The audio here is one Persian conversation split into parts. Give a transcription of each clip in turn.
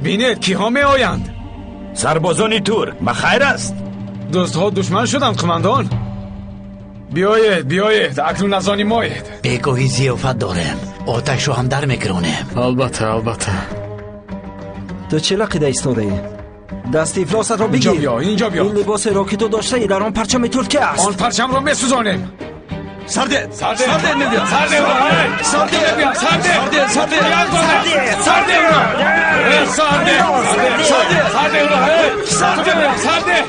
بینید کیها می آیند؟ سربازانی ترک بخیر است؟ دوستها دشمن شدند قماندان. بیایید اکنون از آنی مایید. بگویی ضیافت داریم، آتش رو هم در میگرونیم. البته تو چه لقیده ایستاده ای؟ دست افلاست را بگیر. اینجا بیا. این لباس را که تو داشته ای در آن پرچم ترکیه است. آن پرچم را میسوزانیم. سرده نمیاد.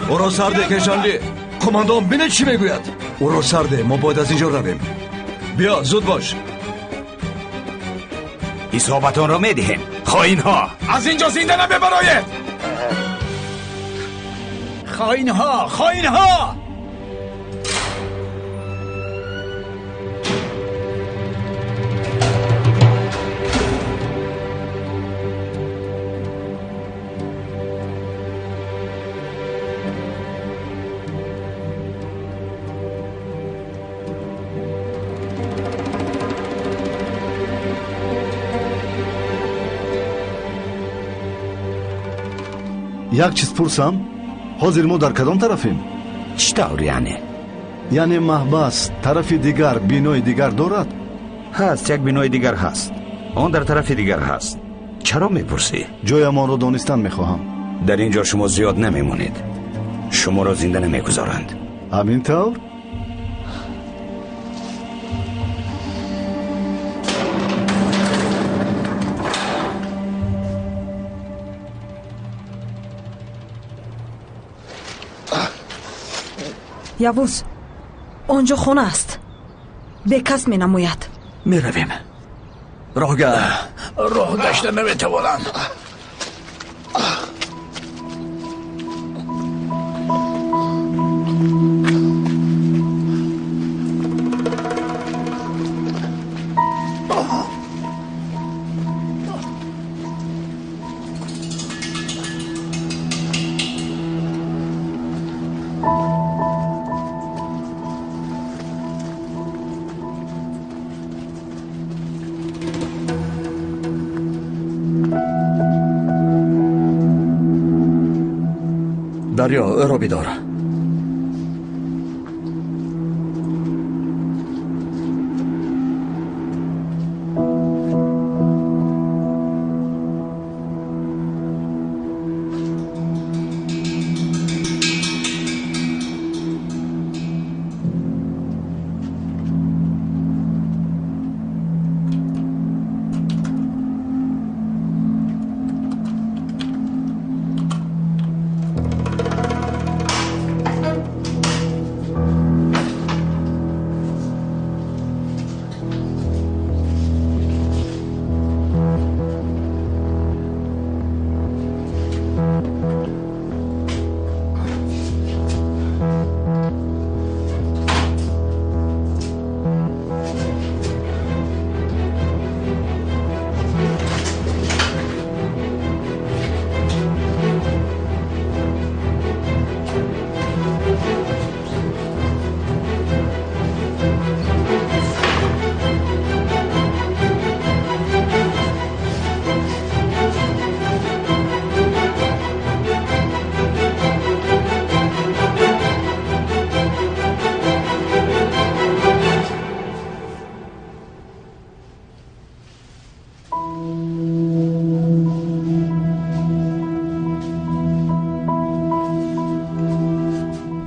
او را سرده کشاندی. کماندان بینه چی میگوید؟ او را سرده، ما باید از اینجا رویم. بیا زود باش. حسابتان را میدهیم. خائین ها از اینجا زنده نمیبرایید. خائین ها یک چیز پرسم، حاضر ما در کدام طرفیم؟ چطور یعنی؟ یعنی محبس طرف دیگر بینای دیگر دارد؟ هست، یک بینای دیگر هست. آن در طرف دیگر هست. چرا میپرسی؟ جای ما را دانستن میخواهم. در اینجا شما زیاد نمیمونید. شما را زنده نمیگذارند. همین طور؟ یوز آنجا خونه است. به کس می نموید. می رویم. راه گشته نمیتوانم. دریا رو بیدار.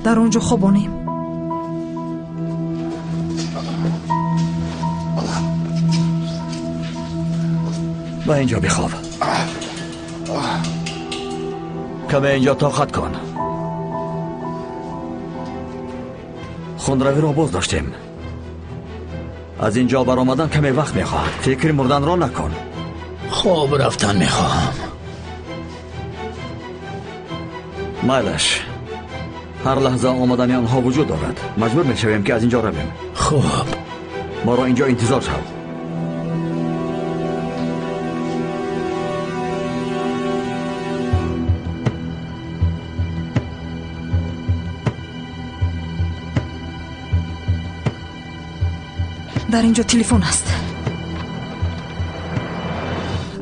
در اونجا خوابانیم. با اینجا بخواب. کمی اینجا طاقت کن. خونروی را باز داشتیم. از اینجا برآمدن کمی وقت میخواهد. فکر مردن را نکن. خواب رفتن میخواهم. مایلش هر لحظه آمدن آنها وجود دارد. مجبور میشویم که از اینجا رویم. خوب، ما را اینجا انتظار شو. در اینجا تلفن است.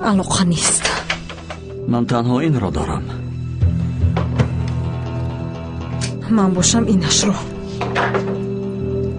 علاقه نیست. من تنها این را دارم. من باشم اینش رو.